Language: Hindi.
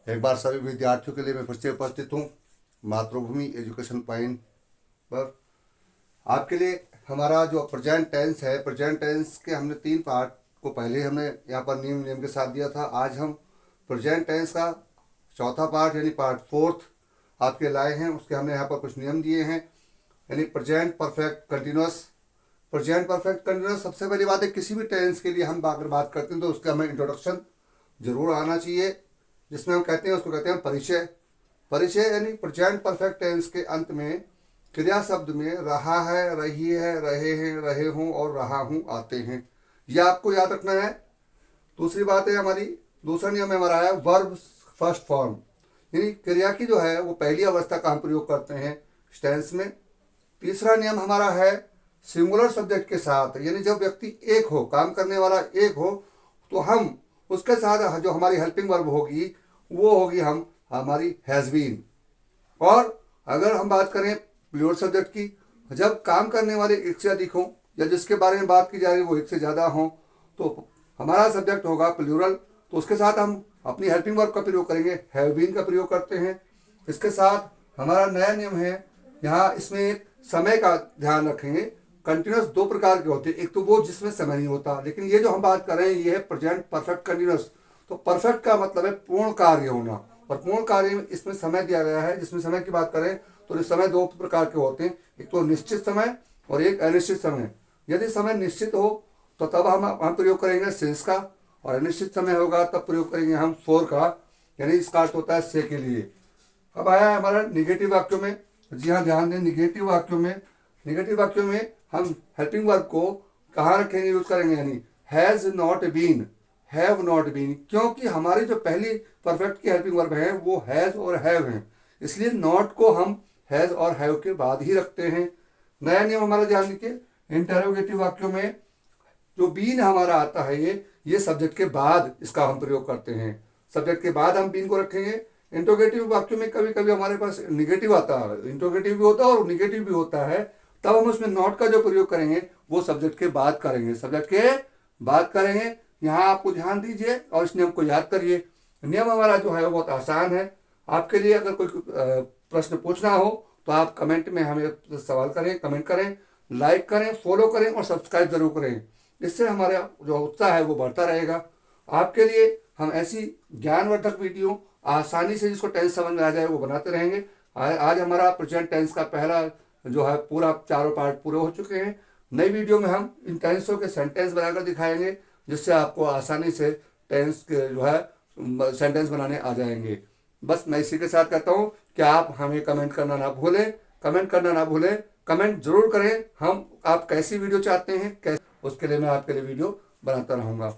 एक बार सभी विद्यार्थियों के लिए मैं फिर से उपस्थित हूँ मातृभूमि एजुकेशन पॉइंट पर। आपके लिए हमारा जो प्रेजेंट टेंस है, प्रेजेंट टेंस के हमने 3 पार्ट को पहले हमने यहाँ पर नियम के साथ दिया था। आज हम प्रेजेंट टेंस का चौथा पार्ट यानी पार्ट 4 आपके लाए हैं। उसके हमने यहाँ पर कुछ नियम दिए हैं, यानी present perfect continuous. Present perfect continuous सबसे पहली बात है, किसी भी टेंस के लिए हम अगर बात करते हैं तो उसका हमें इंट्रोडक्शन जरूर आना चाहिए, जिसमें हम कहते हैं, उसको कहते हैं परिचय। परिचय यानी प्रेजेंट परफेक्ट टेंस के अंत में क्रिया शब्द में रहा है, रही है, रहे हैं, रहे हूँ और रहा हूँ आते हैं। यह आपको याद रखना है। दूसरी बात है हमारी, दूसरा नियम हमारा है वर्ब फर्स्ट फॉर्म, यानी क्रिया की जो है वो पहली अवस्था का हम प्रयोग करते हैं टेंस में। तीसरा नियम हमारा है सिंगुलर सब्जेक्ट के साथ, यानी जब व्यक्ति एक हो, काम करने वाला एक हो, तो हम उसके साथ जो हमारी हेल्पिंग वर्ब होगी वो होगी हमारी हैज़ बीन। और अगर हम बात करें प्लूरल सब्जेक्ट की, जब काम करने वाले एक से अधिक हों या जिसके बारे में बात की जा रही है वो एक से ज़्यादा हों, तो हमारा सब्जेक्ट होगा प्लूरल। तो उसके साथ हम अपनी हेल्पिंग वर्ब का प्रयोग करेंगे, हैव बीन का प्रयोग करते हैं। इसके साथ हमारा नया नियम है, यहाँ इसमें एक समय का ध्यान रखेंगे। कंटिन्यूस 2 प्रकार के होते हैं, एक तो वो जिसमें समय नहीं होता, लेकिन ये जो हम बात कर रहे हैं ये है प्रेजेंट परफेक्ट कंटिन्यूस। तो परफेक्ट का मतलब है पूर्ण कार्य होना, और पूर्ण कार्य में इसमें समय दिया गया है। जिसमें समय की बात करें तो समय 2 प्रकार के होते हैं, एक तो निश्चित समय और एक अनिश्चित समय। यदि समय निश्चित हो तो तब हम प्रयोग करेंगे सिंस का, और अनिश्चित समय होगा तब प्रयोग करेंगे हम फॉर का, यानी इसका अर्थ होता है से के लिए। अब आया है हमारा निगेटिव वाक्यों में। जी हाँ, ध्यान दें, निगेटिव वाक्यों में हम हेल्पिंग वर्ब को कहाँ रखेंगे, यूज करेंगे, यानी has not been, have not been, क्योंकि हमारी जो पहली परफेक्ट की हेल्पिंग वर्ब है वो हैज़ और हैव हैं, इसलिए नॉट को हम हैज़ और हैव के बाद ही रखते हैं। नया नियम हमारा ध्यान दीजिए, इंटरोगेटिव वाक्यों में जो बीन हमारा आता है ये सब्जेक्ट के बाद इसका हम प्रयोग करते हैं, सब्जेक्ट के बाद हम बीन को रखेंगे। इंट्रोगेटिव वाक्यों में कभी कभी हमारे पास निगेटिव आता है, इंट्रोगेटिव भी होता है और निगेटिव भी होता है, तब हम उसमें नॉट का जो प्रयोग करेंगे वो सब्जेक्ट के बाद करेंगे, यहाँ आपको ध्यान दीजिए और इस नियम को याद करिए। नियम हमारा जो है वो बहुत आसान है। आपके लिए अगर कोई प्रश्न पूछना हो तो आप कमेंट में हमें सवाल करें, कमेंट करें, लाइक करें, फॉलो करें और सब्सक्राइब जरूर करें। इससे हमारा जो उत्साह है वो बढ़ता रहेगा। आपके लिए हम ऐसी ज्ञानवर्धक वीडियो आसानी से जिसको टेंस समझ में आ जाए वो बनाते रहेंगे। आज हमारा प्रेजेंट टेंस का पहला जो है पूरा 4 पार्ट पूरे हो चुके हैं। नई वीडियो में हम इन टेंसों के सेंटेंस बनाकर दिखाएंगे, जिससे आपको आसानी से टेंस के जो है सेंटेंस बनाने आ जाएंगे। बस मैं इसी के साथ कहता हूँ कि आप हमें कमेंट करना ना भूलें, कमेंट जरूर करें। आप कैसी वीडियो चाहते हैं, उसके लिए मैं आपके लिए वीडियो बनाता रहूँगा।